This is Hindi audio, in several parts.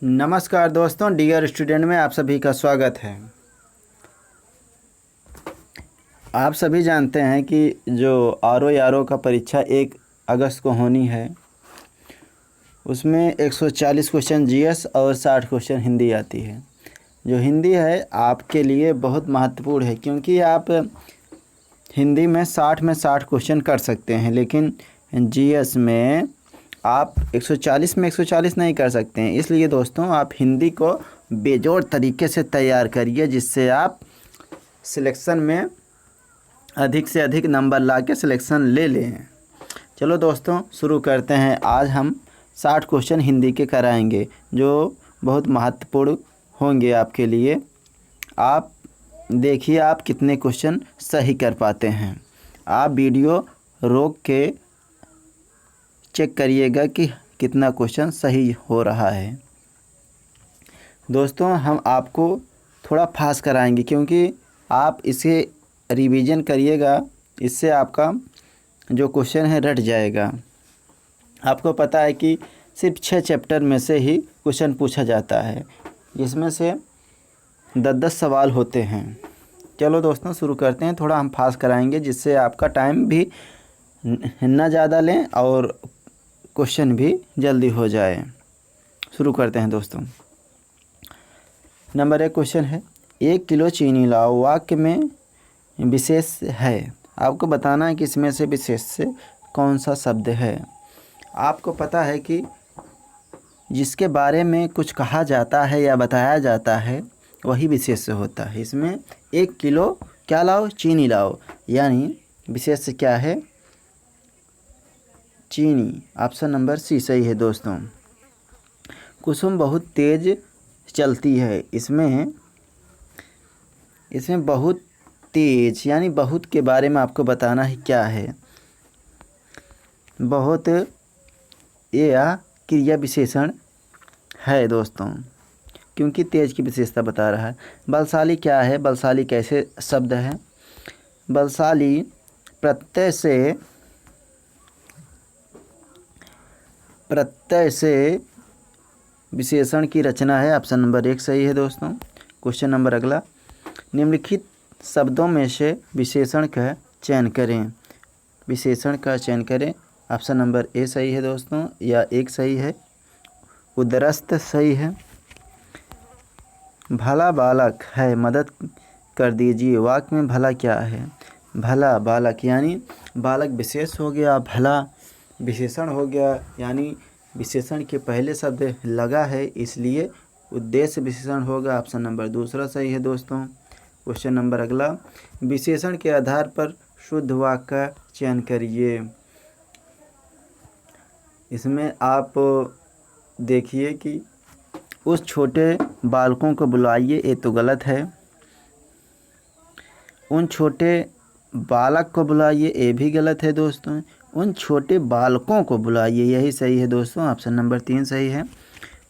नमस्कार दोस्तों, डियर स्टूडेंट में आप सभी का स्वागत है। आप सभी जानते हैं कि जो RO का परीक्षा 1 अगस्त को होनी है, उसमें 140 क्वेश्चन GS और 60 क्वेश्चन हिंदी आती है। जो हिंदी है आपके लिए बहुत महत्वपूर्ण है, क्योंकि आप हिंदी में 60 क्वेश्चन कर सकते हैं, लेकिन GS में आप 140 में 140 नहीं कर सकते हैं। इसलिए दोस्तों आप हिंदी को बेजोड़ तरीके से तैयार करिए, जिससे आप सिलेक्शन में अधिक से अधिक नंबर ला के सिलेक्शन ले लें। चलो दोस्तों शुरू करते हैं। आज हम 60 क्वेश्चन हिंदी के कराएंगे, जो बहुत महत्वपूर्ण होंगे आपके लिए। आप देखिए आप कितने क्वेश्चन सही कर पाते हैं। आप वीडियो रोक के चेक करिएगा कि कितना क्वेश्चन सही हो रहा है। दोस्तों हम आपको थोड़ा फास्ट कराएंगे, क्योंकि आप इसे रिवीजन करिएगा, इससे आपका जो क्वेश्चन है रट जाएगा। आपको पता है कि सिर्फ 6 चैप्टर में से ही क्वेश्चन पूछा जाता है, जिसमें से 10-10 सवाल होते हैं। चलो दोस्तों शुरू करते हैं। थोड़ा हम फास्ट कराएंगे, जिससे आपका टाइम भी ना ज़्यादा लें और क्वेश्चन भी जल्दी हो जाए। शुरू करते हैं दोस्तों। नंबर 1 क्वेश्चन है, 1 किलो चीनी लाओ। वाक्य में विशेष है, आपको बताना है कि इसमें से विशेष से कौन सा शब्द है। आपको पता है कि जिसके बारे में कुछ कहा जाता है या बताया जाता है वही विशेष से होता है। इसमें 1 किलो क्या लाओ? चीनी लाओ, यानी विशेष से क्या है? चीनी। ऑप्शन नंबर सी सही है दोस्तों। कुसुम बहुत तेज चलती है। इसमें बहुत तेज यानी बहुत के बारे में आपको बताना है क्या है। बहुत यह क्रिया विशेषण है दोस्तों, क्योंकि तेज की विशेषता बता रहा है। बलशाली क्या है? बलशाली कैसे शब्द है? बलशाली प्रत्यय से विशेषण की रचना है। ऑप्शन नंबर 1 सही है दोस्तों। क्वेश्चन नंबर अगला, निम्नलिखित शब्दों में से विशेषण का चयन करें। विशेषण का चयन करें। ऑप्शन नंबर ए सही है दोस्तों, या 1 सही है। उदरस्त सही है। भला बालक है, मदद कर दीजिए। वाक्य में भला क्या है? भला बालक यानी बालक विशेष हो गया, भला विशेषण हो गया, यानी विशेषण के पहले शब्द लगा है, इसलिए उद्देश्य विशेषण होगा। ऑप्शन नंबर 2 सही है दोस्तों। क्वेश्चन नंबर अगला, विशेषण के आधार पर शुद्ध वाक्य का चयन करिए। इसमें आप देखिए कि उस छोटे बालकों को बुलाइए, ये तो गलत है। उन छोटे बालक को बुलाइए, ये भी गलत है दोस्तों। उन छोटे बालकों को बुलाइए, यही सही है दोस्तों। ऑप्शन नंबर 3 सही है।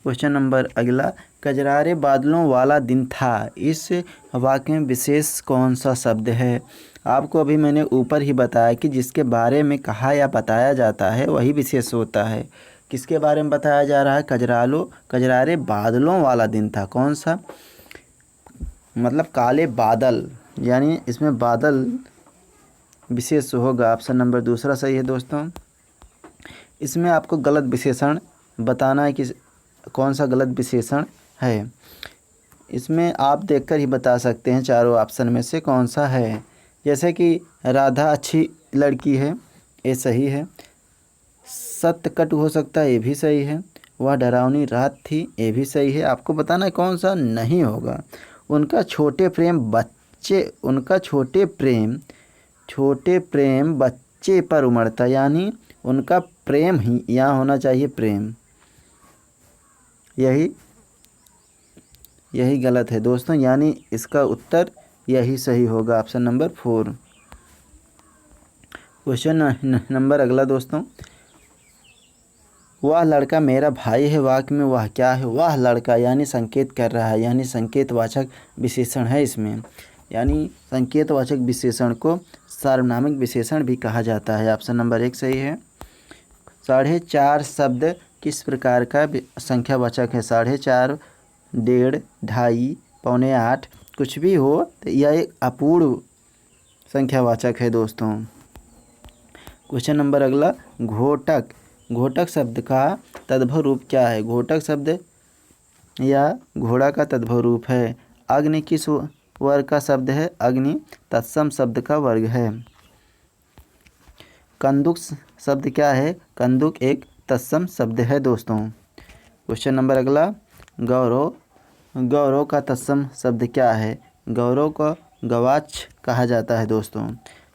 क्वेश्चन नंबर अगला, कजरारे बादलों वाला दिन था। इस वाक्य में विशेष कौन सा शब्द है? आपको अभी मैंने ऊपर ही बताया कि जिसके बारे में कहा या बताया जाता है वही विशेष होता है। किसके बारे में बताया जा रहा है? कजरारे बादलों वाला दिन था। कौन सा? मतलब काले बादल, यानी इसमें बादल विशेष होगा। ऑप्शन नंबर 2 सही है दोस्तों। इसमें आपको गलत विशेषण बताना है कि कौन सा गलत विशेषण है। इसमें आप देखकर ही बता सकते हैं चारों ऑप्शन में से कौन सा है। जैसे कि राधा अच्छी लड़की है, ये सही है। सत्य कटु हो सकता है, ये भी सही है। वह डरावनी रात थी, ये भी सही है। आपको बताना है कौन सा नहीं होगा। उनका छोटे प्रेम बच्चे पर उमड़ता, यानी उनका प्रेम ही यहाँ होना चाहिए, प्रेम। यही गलत है दोस्तों, यानी इसका उत्तर यही सही होगा। Option number 4। क्वेश्चन नंबर अगला दोस्तों, वह लड़का मेरा भाई है। वाक्य में वह क्या है? वह लड़का यानी संकेत कर रहा है, यानी संकेतवाचक विशेषण है इसमें। यानी संकेतवाचक विशेषण को सार्वनामिक विशेषण भी कहा जाता है। ऑप्शन नंबर 1 सही है। 4.5 शब्द किस प्रकार का संख्यावाचक है? 4.5, 1.5, 2.5, 7.25, कुछ भी हो तो यह एक अपूर्ण संख्यावाचक है दोस्तों। क्वेश्चन नंबर अगला, घोटक। घोटक शब्द का तद्भव रूप क्या है? घोटक शब्द या घोड़ा का तद्भव रूप है। अग्नि किस वर्ग का शब्द है? अग्नि तत्सम शब्द का वर्ग है। कंदुक शब्द क्या है? कंदुक एक तत्सम शब्द है दोस्तों। क्वेश्चन नंबर अगला, गौरव। गौरव का तत्सम शब्द क्या है? गौरव को गवाक्ष कहा जाता है दोस्तों।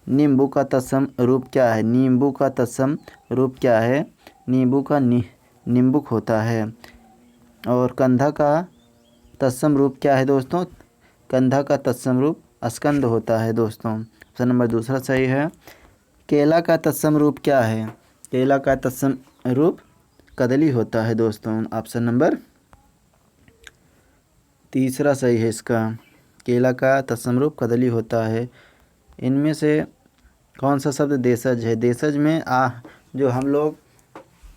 नींबू का तत्सम रूप क्या है? नींबू का तत्सम रूप क्या है? नींबू का नींबुक होता है। और कंधा का तत्सम रूप क्या है दोस्तों? कंधा का तत्सम रूप स्कंद होता है दोस्तों। ऑप्शन नंबर दूसरा सही है। केला का तत्सम रूप क्या है? केला का तत्सम रूप कदली होता है दोस्तों। ऑप्शन नंबर तीसरा सही है इसका। केला का तत्सम रूप कदली होता है। इनमें से कौन सा शब्द देशज है? देशज में जो हम लोग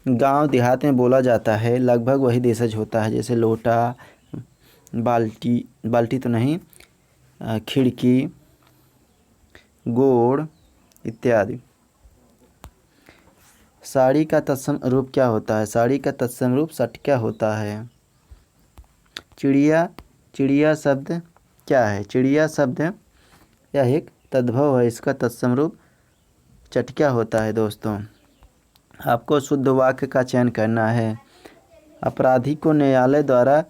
गांव देहात में बोला जाता है लगभग वही देशज होता है। जैसे लोटा, बाल्टी, बाल्टी तो नहीं, खिड़की, गोड़ इत्यादि। साड़ी का तत्सम रूप क्या होता है? साड़ी का तत्सम रूप सटक्या होता है। चिड़िया, चिड़िया शब्द क्या है? चिड़िया शब्द यह एक तद्भव है। इसका तत्सम रूप चटक्या होता है दोस्तों। आपको शुद्ध वाक्य का चयन करना है। अपराधी को न्यायालय द्वारा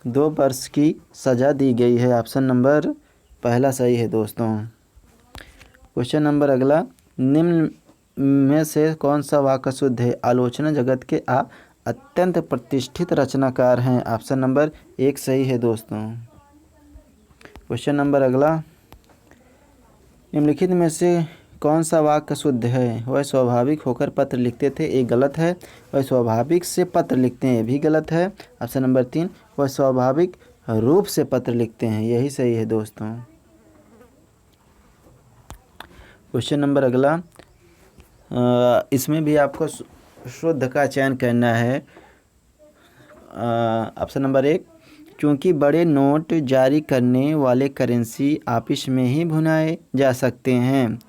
2 वर्ष की सज़ा दी गई है। ऑप्शन नंबर पहला सही है दोस्तों। क्वेश्चन नंबर अगला, निम्न में से कौन सा वाक्य शुद्ध है? आलोचना जगत के आप अत्यंत प्रतिष्ठित रचनाकार हैं। ऑप्शन नंबर 1 सही है दोस्तों। क्वेश्चन नंबर अगला, निम्नलिखित में से कौन सा वाक्य शुद्ध है? वह स्वाभाविक होकर पत्र लिखते थे, ये गलत है। वह स्वाभाविक से पत्र लिखते हैं, ये भी गलत है। ऑप्शन नंबर 3, वह स्वाभाविक रूप से पत्र लिखते हैं, यही सही है दोस्तों। क्वेश्चन नंबर अगला, इसमें भी आपको शुद्ध का चयन करना है। ऑप्शन नंबर 1, क्योंकि बड़े नोट जारी करने वाले करेंसी आपस में ही भुनाए जा सकते हैं,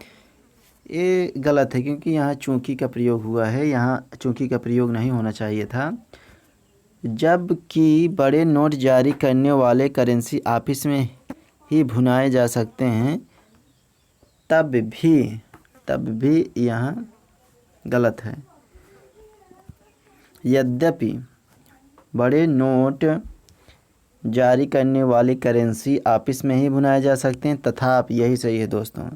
ये गलत है क्योंकि यहाँ चूंकि का प्रयोग हुआ है। यहाँ चूंकि का प्रयोग नहीं होना चाहिए था। जबकि बड़े नोट जारी करने वाले करेंसी आपस में ही भुनाए जा सकते हैं, तब भी यहाँ गलत है। यद्यपि बड़े नोट जारी करने वाली करेंसी आपस में ही भुनाए जा सकते हैं, तथापि यही सही है दोस्तों।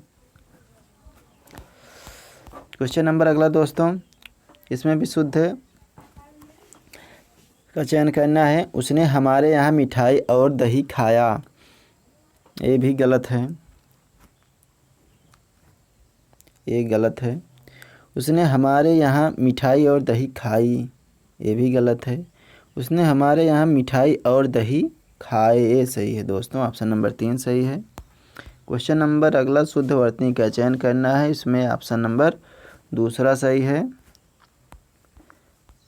क्वेश्चन नंबर अगला दोस्तों, इसमें भी शुद्ध का चयन करना है। उसने हमारे यहाँ मिठाई और दही खाया, ये भी गलत है, ये गलत है। उसने हमारे यहाँ मिठाई और दही खाई, ये भी गलत है। उसने हमारे यहाँ मिठाई और दही खाए, ये सही है दोस्तों। ऑप्शन नंबर 3 सही है। क्वेश्चन नंबर अगला, शुद्ध वर्तनी का चयन करना है। इसमें ऑप्शन नंबर दूसरा सही है।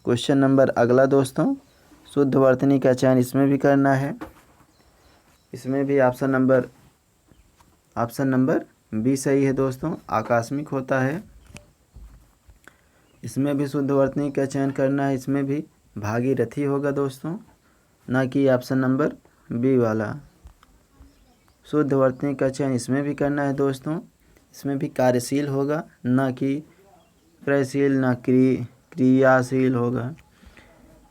क्वेश्चन नंबर अगला दोस्तों, शुद्ध वर्तनी का चयन इसमें भी करना है। इसमें भी ऑप्शन नंबर बी सही है दोस्तों, आकस्मिक होता है। इसमें भी शुद्ध वर्तनी का चयन करना है। इसमें भी भागीरथी होगा दोस्तों, ना कि ऑप्शन नंबर बी वाला। शुद्ध वर्तनी का चयन इसमें भी करना है दोस्तों। इसमें भी कार्यशील होगा, ना कि क्रियाशील, ना क्रियाशील होगा।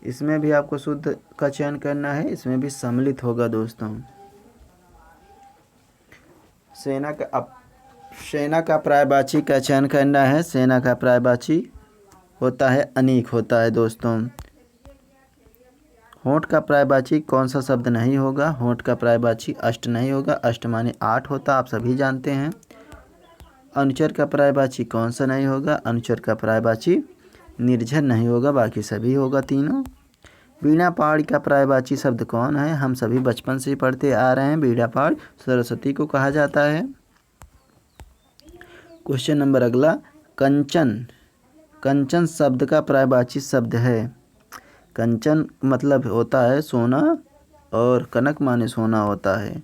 इसमें भी आपको शुद्ध का चयन करना है। इसमें भी सम्मिलित होगा दोस्तों। सेना का पर्यायवाची का चयन करना है। सेना का पर्यायवाची होता है अनेक होता है दोस्तों। होंठ का पर्यायवाची कौन सा शब्द नहीं होगा? होंठ का पर्यायवाची अष्ट नहीं होगा, अष्ट माने 8 होता, आप सभी जानते हैं। अनुचर का पर्यायवाची कौन सा नहीं होगा? अनुचर का पर्यायवाची निर्जर नहीं होगा, बाकी सभी होगा तीनों। बीड़ा पाड़ का पर्यायवाची शब्द कौन है? हम सभी बचपन से पढ़ते आ रहे हैं, बीड़ा पाड़ सरस्वती को कहा जाता है। क्वेश्चन नंबर अगला, कंचन। कंचन शब्द का पर्यायवाची शब्द है। कंचन मतलब होता है सोना और कनक माने सोना होता है।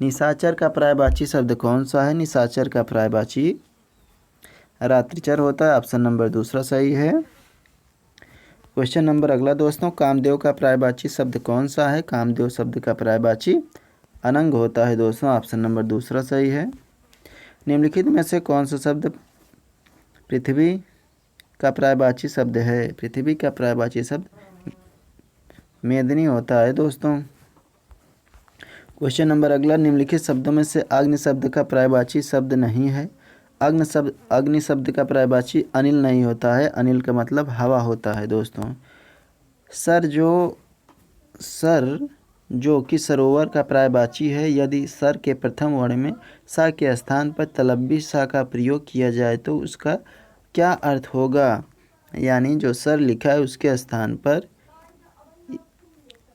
निशाचर का पर्यायवाची शब्द कौन सा है? निशाचर का पर्यायवाची रात्रिचर होता है। ऑप्शन नंबर दूसरा सही है। क्वेश्चन नंबर अगला दोस्तों, कामदेव का पर्यायवाची शब्द कौन सा है? कामदेव शब्द का पर्यायवाची अनंग होता है दोस्तों। ऑप्शन नंबर दूसरा सही है। निम्नलिखित में से कौन सा शब्द पृथ्वी का पर्यायवाची शब्द है? पृथ्वी का पर्यायवाची शब्द मेदिनी होता है दोस्तों। क्वेश्चन नंबर अगला, निम्नलिखित शब्दों में से अग्नि शब्द का पर्यायवाची शब्द नहीं है। अग्नि शब्द का पर्यायवाची अनिल नहीं होता है। अनिल का मतलब हवा होता है दोस्तों। सर जो कि सरोवर का पर्यायवाची है। यदि सर के प्रथम वर्ण में सा के स्थान पर तलव्वी सा का प्रयोग किया जाए तो उसका क्या अर्थ होगा? यानी जो सर लिखा है उसके स्थान पर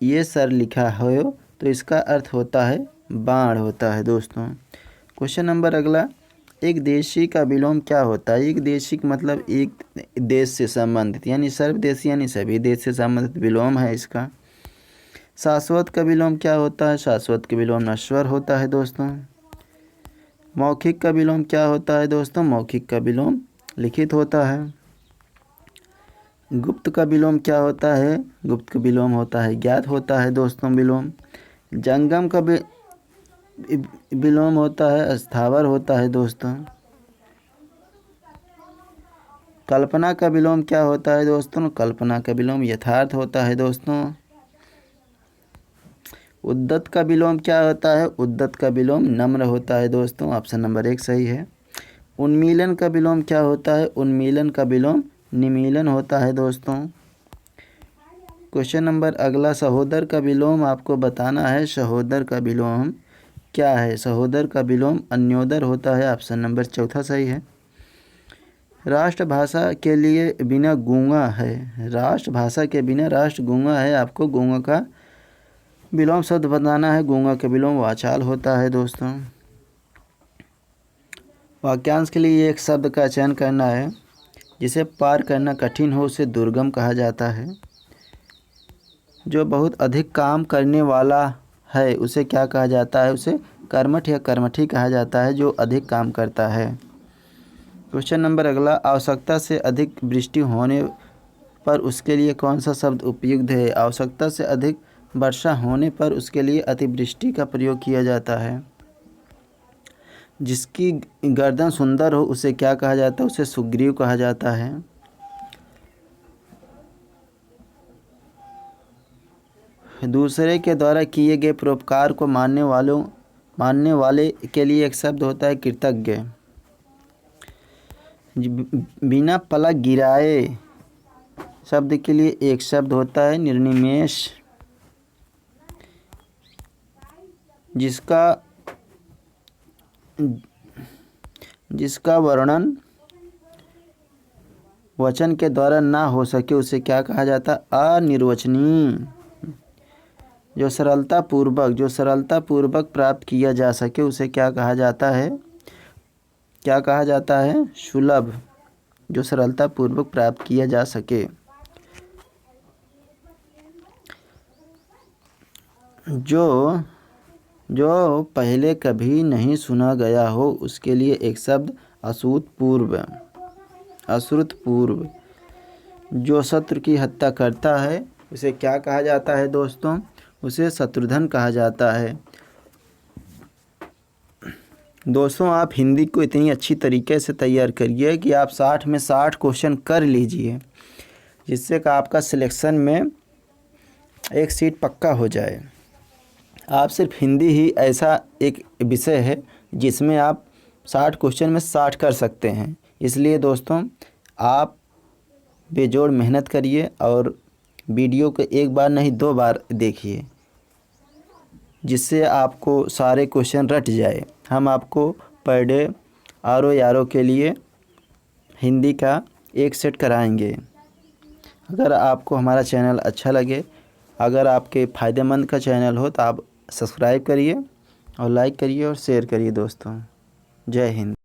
ये सर लिखा हो तो इसका अर्थ होता है बाण होता है दोस्तों। क्वेश्चन नंबर अगला, एक देशी का विलोम क्या होता है? एक देशी का मतलब एक देश से संबंधित, यानी सर्वदेशी यानी सभी देश से संबंधित विलोम है इसका। शाश्वत का विलोम क्या होता है? शाश्वत का विलोम नश्वर होता है दोस्तों। मौखिक का विलोम क्या होता है दोस्तों? मौखिक का विलोम लिखित होता है। गुप्त का विलोम क्या होता है? गुप्त का विलोम होता है ज्ञात होता है दोस्तों विलोम। जंगम का विलोम होता है स्थावर होता है दोस्तों। कल्पना का विलोम क्या होता है दोस्तों? कल्पना का विलोम यथार्थ होता है दोस्तों। उद्दत का विलोम क्या होता है? उद्दत का विलोम नम्र होता है दोस्तों। ऑप्शन नंबर 1 सही है। उन्मीलन का विलोम क्या होता है? उन्मीलन का विलोम निमीलन होता है दोस्तों। क्वेश्चन नंबर अगला, सहोदर का विलोम आपको बताना है। सहोदर का विलोम क्या है? सहोदर का विलोम अन्योदर होता है। ऑप्शन नंबर 4 सही है। राष्ट्रभाषा के लिए बिना गूंगा है। राष्ट्रभाषा के बिना राष्ट्र गूंगा है। आपको गूंगा का विलोम शब्द बताना है। गूंगा का विलोम वाचाल होता है दोस्तों। वाक्यांश के लिए एक शब्द का चयन करना है। जिसे पार करना कठिन हो उसे दुर्गम कहा जाता है। जो बहुत अधिक काम करने वाला है उसे क्या कहा जाता है? उसे कर्मठ या कर्मठी कहा जाता है, जो अधिक काम करता है। क्वेश्चन नंबर अगला, आवश्यकता से अधिक वृष्टि होने पर उसके लिए कौन सा शब्द उपयुक्त है? आवश्यकता से अधिक वर्षा होने पर उसके लिए अतिवृष्टि का प्रयोग किया जाता है। जिसकी गर्दन सुंदर हो उसे क्या कहा जाता है? उसे सुग्रीव कहा जाता है। दूसरे के द्वारा किए गए परोपकार को मानने वाले के लिए एक शब्द होता है कृतज्ञ। बिना पलक गिराए शब्द के लिए एक शब्द होता है निर्निमेष। जिसका वर्णन वचन के द्वारा ना हो सके उसे क्या कहा जाता है? अनिर्वचनीय। जो सरलता पूर्वक प्राप्त किया जा सके उसे क्या कहा जाता है? क्या कहा जाता है? सुलभ। जो सरलता पूर्वक प्राप्त किया जा सके। जो पहले कभी नहीं सुना गया हो उसके लिए एक शब्द अश्रुतपूर्व। जो शत्रु की हत्या करता है उसे क्या कहा जाता है दोस्तों? उसे शत्रुघ्न कहा जाता है। दोस्तों, आप हिंदी को इतनी अच्छी तरीके से तैयार करिए कि आप 60 में 60 क्वेश्चन कर लीजिए, जिससे कि आपका सिलेक्शन में एक सीट पक्का हो जाए। आप सिर्फ हिंदी ही ऐसा एक विषय है जिसमें आप 60 क्वेश्चन में 60 कर सकते हैं। इसलिए दोस्तों, आप बेजोड़ मेहनत करिए और वीडियो को एक बार नहीं 2 बार देखिए, जिससे आपको सारे क्वेश्चन रट जाए। हम आपको पर डे RO के लिए हिंदी का 1 सेट कराएंगे। अगर आपको हमारा चैनल अच्छा लगे, अगर आपके फ़ायदेमंद का चैनल हो तो आप सब्सक्राइब करिए और लाइक करिए और शेयर करिए दोस्तों। जय हिंद।